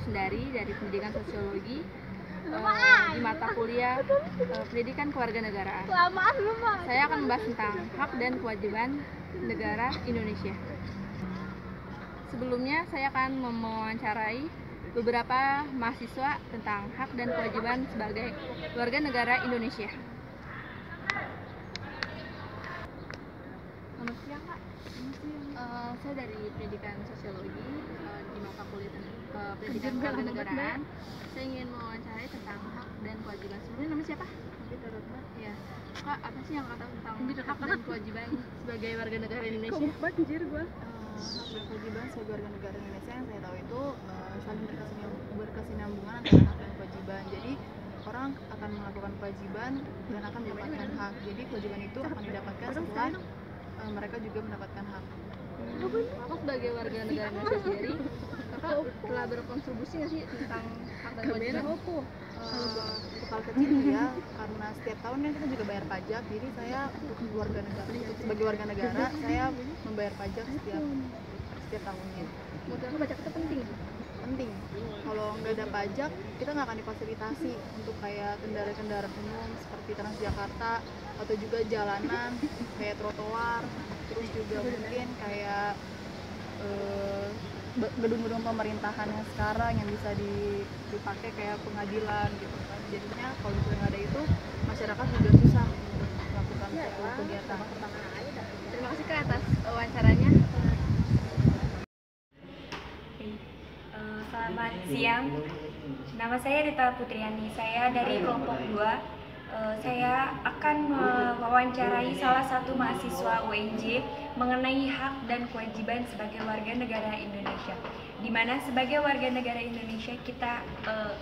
Sundari dari Pendidikan Sosiologi di mata kuliah Pendidikan Kewarganegaraan. Saya akan membahas tentang hak dan kewajiban negara Indonesia. Sebelumnya saya akan mewawancarai beberapa mahasiswa tentang hak dan kewajiban sebagai warga negara Indonesia. Selamat siang, Kak. Saya dari Pendidikan Sosiologi di mata kuliah Pendidikan Kewarganegaraan. Saya ingin mewawancarai tentang hak dan kewajiban. Sebelumnya nama siapa? Ya. Kak, apa sih yang kata tentang hak dan kewajiban sebagai warga negara Indonesia? Hak dan kewajiban sebagai warga negara Indonesia yang saya tahu itu saling berkesinambungan antara hak dan kewajiban. Jadi orang akan melakukan kewajiban dan akan mendapatkan hak. Jadi kewajiban itu akan didapatkan setelah mereka juga mendapatkan hak. Kakak sebagai warga negara Indonesia sendiri, kakak telah berkontribusi nggak sih tentang hak dan kewajiban? Untuk hal kecil ya, karena setiap tahun kan kita juga bayar pajak. Jadi saya sebagai warga negara saya membayar pajak setiap tahunnya. Menurut aku pajak itu penting. Kalau nggak ada pajak kita nggak akan difasilitasi untuk kayak kendaraan umum seperti Transjakarta atau juga jalanan kayak trotoar, terus juga mungkin kayak gedung-gedung pemerintahan yang sekarang yang bisa dipakai kayak pengadilan gitu kan. Jadinya kalau misalnya nggak ada itu masyarakat juga susah untuk melakukan suatu kegiatan. Terima kasih Kak atas wawancaranya. Selamat siang, nama saya Rita Putriani, saya dari kelompok 2. Saya akan mewawancarai salah satu mahasiswa UNJ mengenai hak dan kewajiban sebagai warga negara Indonesia. Di mana sebagai warga negara Indonesia kita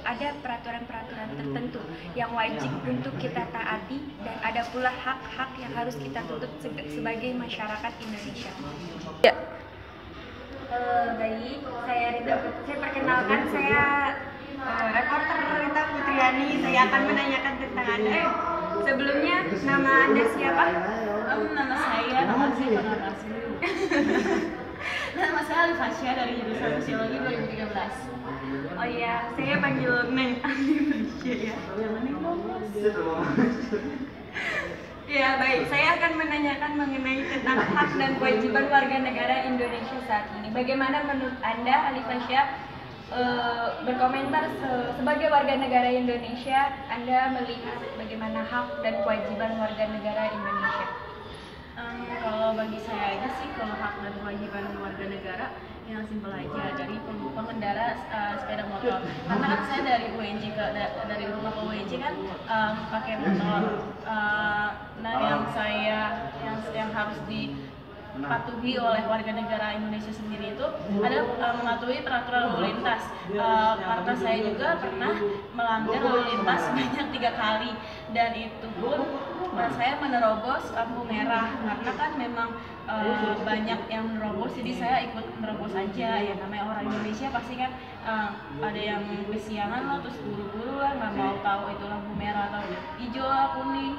ada peraturan-peraturan tertentu yang wajib untuk kita taati dan ada pula hak-hak yang harus kita tuntut sebagai masyarakat Indonesia. Ya. Baik, saya perkenalkan, saya reporter Rita Putriani. Saya akan menanyakan tentang Anda. Sebelumnya, nama Anda siapa? Nama saya Nama saya Alifasya dari jurusan Sosiologi 2013. Oh iya, saya panggil Neng Alifasya ya. Ya baik, saya akan menanyakan mengenai tentang hak dan kewajiban warga negara Indonesia saat ini. Bagaimana menurut Anda, Alifasya, berkomentar sebagai warga negara Indonesia, Anda melihat bagaimana hak dan kewajiban warga negara Indonesia? Kalau bagi saya aja sih, kalau hak dan kewajiban warga negara yang simpel aja, dari pengendara sepeda motor. Karena kan saya dari UNJ dari rumah ke UNJ kan pakai motor. Nah yang harus dipatuhi oleh warga negara Indonesia sendiri itu ada mematuhi peraturan lalu lintas. Karena saya juga pernah melanggar lalu lintas sebanyak 3 kali, dan itu pun saya menerobos lampu merah karena kan memang banyak yang menerobos, jadi saya ikut menerobos aja. Ya namanya orang Indonesia pasti kan ada yang kesiangan lah, terus buru-buru lah, nggak mau tahu itu lampu merah atau hijau lah, kuning.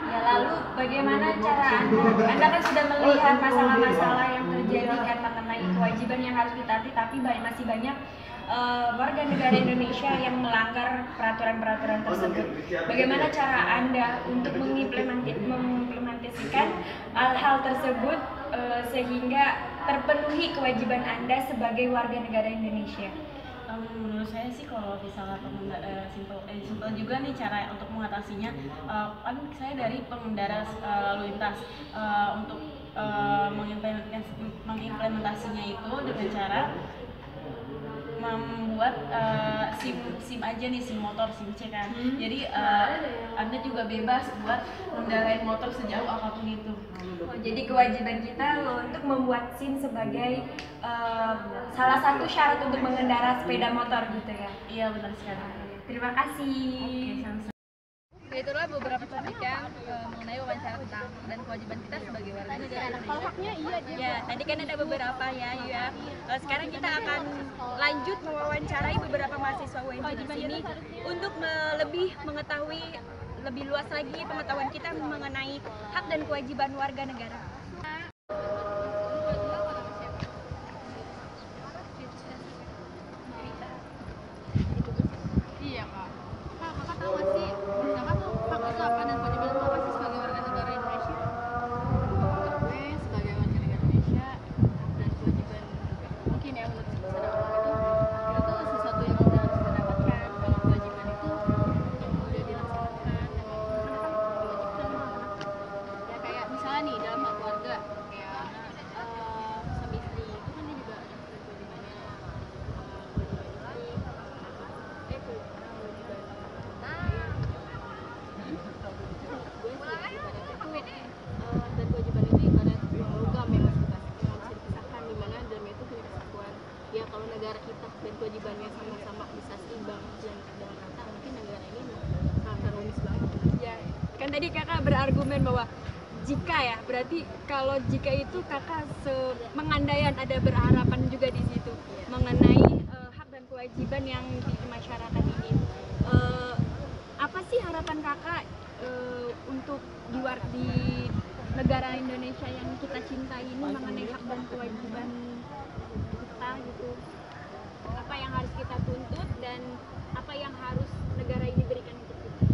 Ya, lalu bagaimana cara Anda kan sudah melihat masalah-masalah yang terjadi kan mengenai kewajiban yang harus ditaati, tapi masih banyak warga negara Indonesia yang melanggar peraturan-peraturan tersebut. Bagaimana cara Anda untuk mengimplementasikan hal-hal tersebut sehingga terpenuhi kewajiban Anda sebagai warga negara Indonesia? Menurut saya sih kalau misalnya simpel juga nih cara untuk mengatasinya. Kan saya dari pengendara lalu lintas, untuk mengimplementasinya itu dengan cara membuat SIM aja nih, SIM motor, SIM C kan. Jadi Anda juga bebas buat mengendarai motor sejauh apapun itu. Jadi kewajiban kita untuk membuat SIM sebagai salah satu syarat untuk mengendara sepeda motor gitu ya. Iya, benar sekali. Terima kasih. Itulah beberapa cuplikan mengenai wawancara tentang dan kewajiban kita sebagai warga negara Indonesia. Ya, tadi kan ada beberapa ya. Sekarang kita akan lanjut mewawancarai beberapa mahasiswa UNJ di sini untuk lebih mengetahui lebih luas lagi pengetahuan kita mengenai hak dan kewajiban warga negara. Itu tuh. Iya kak. Kakak tahu nggak sih? Kakak tuh hak itu apa dan kewajiban itu apa sih sebagai warga negara Indonesia? Menurut gue sebagai warga negara Indonesia, hak dan kewajiban mungkin ya menurut secara awal itu sesuatu yang udah harus kita dapatkan. Kalau kewajiban itu udah dilaksanakan, memang diwajibkan ya. Kayak misalnya nih dalam hak keluarga, kayak suami istri itu kan dia juga ada hak dan kewajibannya. Kewajiban istri, kewajiban gue sih ibaratnya tuh dan kewajiban itu ibarat logam yang harus bisa dipisahkan, dimana dalam itu punya kesatuan. Ya kalau negara kita dan kewajibannya sama-sama bisa seimbang dan rata, mungkin negara ini sangat harmonis banget. Ya, kan tadi kakak berargumen bahwa jika ya, berarti kalau jika itu kakak mengandaikan ada berharapan juga di situ mengenai hak dan kewajiban yang di masyarakat ini. Apa sih harapan kakak untuk di negara Indonesia yang kita cintai ini mengenai hak dan kewajiban kita gitu? Apa yang harus kita tuntut dan apa yang harus negara ini berikan untuk kita?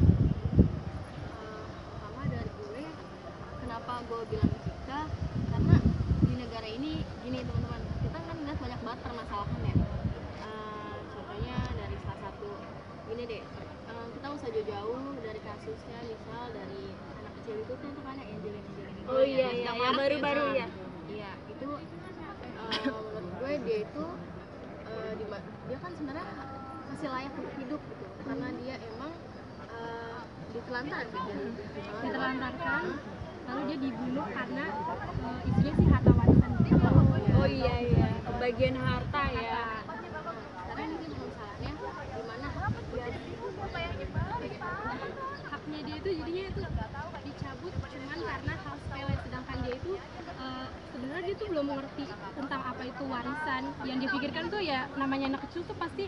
Pertama dari gue, kenapa gue bilang jika, karena di negara ini gini teman-teman, kita kan lihat banyak banget permasalahan ya. Contohnya dari salah satu gini deh, kita nggak usah jauh-jauh dari kasusnya, misal dari anak kecil itu kan ada Angelina Jolie. Oh iya iya, yang baru-baru ya. Iya, itu menurut gue dia itu dia kan sebenarnya masih layak untuk hidup gitu, karena dia emang ditelantarkan Ditelantarkan, lalu dia dibunuh karena isinya sih harta warisan gitu. Oh iya iya, kebagian harta ya. Karena ini masalahnya dimana Haknya dia itu jadinya itu dicabut cuman karena hal sepele, sedangkan dia itu sebenarnya dia tuh belum mengerti tentang apa itu warisan. Yang dia pikirkan tuh ya namanya anak kecil tuh pasti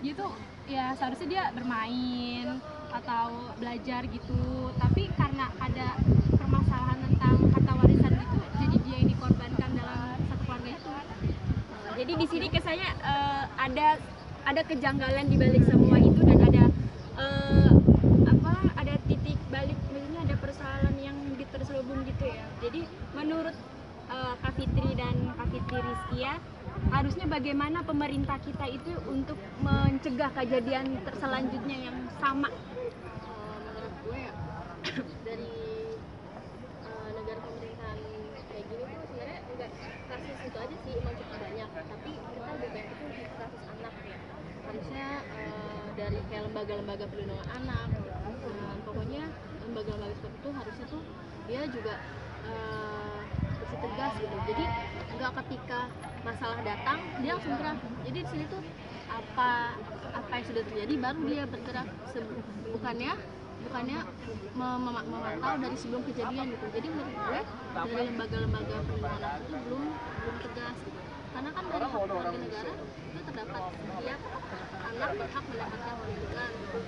dia tuh ya seharusnya dia bermain atau belajar gitu, tapi karena ada permasalahan tentang harta warisan itu jadi dia yang dikorbankan dalam satu keluarga itu. Jadi di sini kesannya ada kejanggalan di balik semua itu dan ada ada titik balik, maksudnya ada persoalan yang terselubung gitu ya. Jadi menurut Kak Fitri dan Kak Fitri Rizkia, harusnya bagaimana pemerintah kita itu untuk mencegah kejadian selanjutnya yang sama? menurut gue ya dari negara pemerintahan kayak gini tuh sebenarnya enggak kasus itu aja sih, emang cukup banyak, tapi kita lebih banyak itu kasus anak ya. Harusnya dari kayak lembaga-lembaga perlindungan anak, pokoknya lembaga-lembaga seperti itu harusnya tuh dia juga bersih tegas gitu. Jadi nggak ketika masalah datang dia langsung gerak. Jadi di sini tuh apa yang sudah terjadi baru dia bergerak, bukannya memantau dari sebelum kejadian gitu. Jadi menurut gue dari lembaga-lembaga perlindungan anak itu belum tegas gitu. Karena kan dari hak warga negara itu terdapat setiap anak berhak mendapatkan perlindungan, terus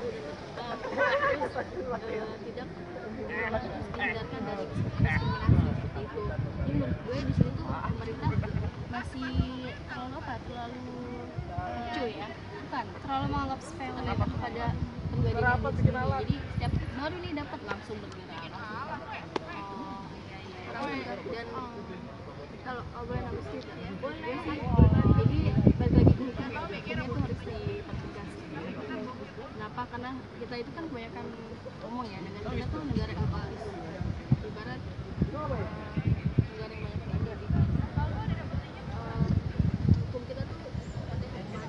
tidak dihindarkan dari diskriminasi seperti itu. Jadi menurut gue di sini tuh pemerintah masih terlalu cuy ya, bukan terlalu menganggap sepele kepada pribadinya sendiri. Jadi setiap baru nih dapat langsung bergerak. Dan kalau boleh nambah sedikit ya, boleh sih. Jadi balik lagi ke hukum ya, hukumnya tuh harus dipertegas. Kenapa? Karena kita itu kan kebanyakan ngomong ya, negara kita tuh negara global. Ibarat negara yang banyak lagi gitu. Hukum kita tuh kurang jelas.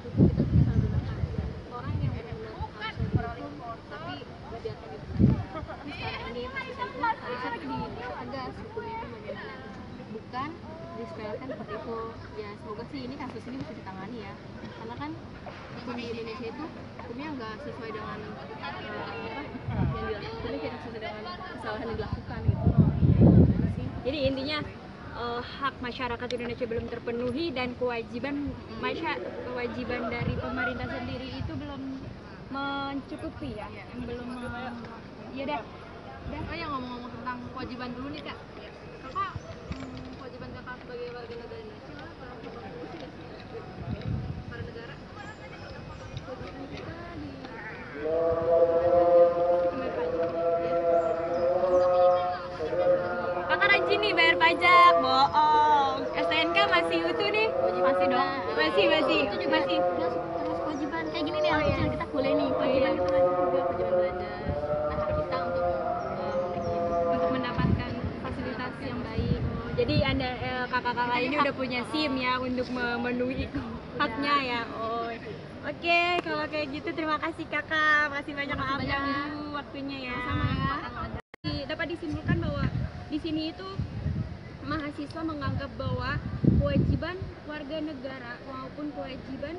Hukum kita tuh disalahgunakan. Orang yang benar-benar harusnya dihukum, tapi dibiarkan gitu saja. Sekarang ini harusnya tegas hukumnya itu bagaimana, bukan disepelekan seperti itu. Ya semoga sih ini kasus ini bisa ditangani ya, karena kan hukum di Indonesia itu hukumnya nggak sesuai dengan yang dilakukan, tidak sesuai dengan kesalahan yang dilakukan gitu. Jadi intinya hak masyarakat Indonesia belum terpenuhi dan kewajiban dari pemerintah sendiri itu belum mencukupi ya, yang belum ya dah. Oh ya, ngomong-ngomong tentang kewajiban dulu nih kak. Kakak kewajiban kakak sebagai warga negara Indonesia apa? nih? Masih dong. Masih. Itu juga Masih. terus kewajiban kayak gini nih, iya. kita kuliah nih. Kewajiban iya. itu kan juga kewajiban belajar. Nah, hak kita untuk memiliki Untuk mendapatkan fasilitas yang baik. Jadi Anda kakak-kakak ini udah punya SIM ya untuk memenuhi haknya ya. Oh. Oke, kalau kayak gitu terima kasih Kakak. Makasih banyak maaf banyak ya. dulu waktunya ya. Sama. Dapat disimpulkan bahwa di sini itu mahasiswa menganggap bahwa kewajiban warga negara maupun kewajiban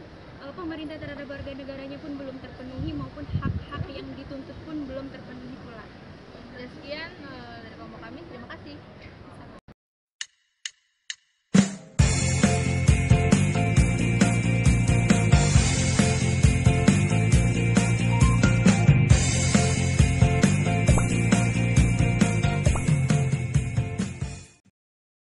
pemerintah terhadap warga negaranya pun belum terpenuhi maupun hak-hak yang dituntut pun belum terpenuhi pula. Ya, sekian dari kelompok kami. Terima kasih.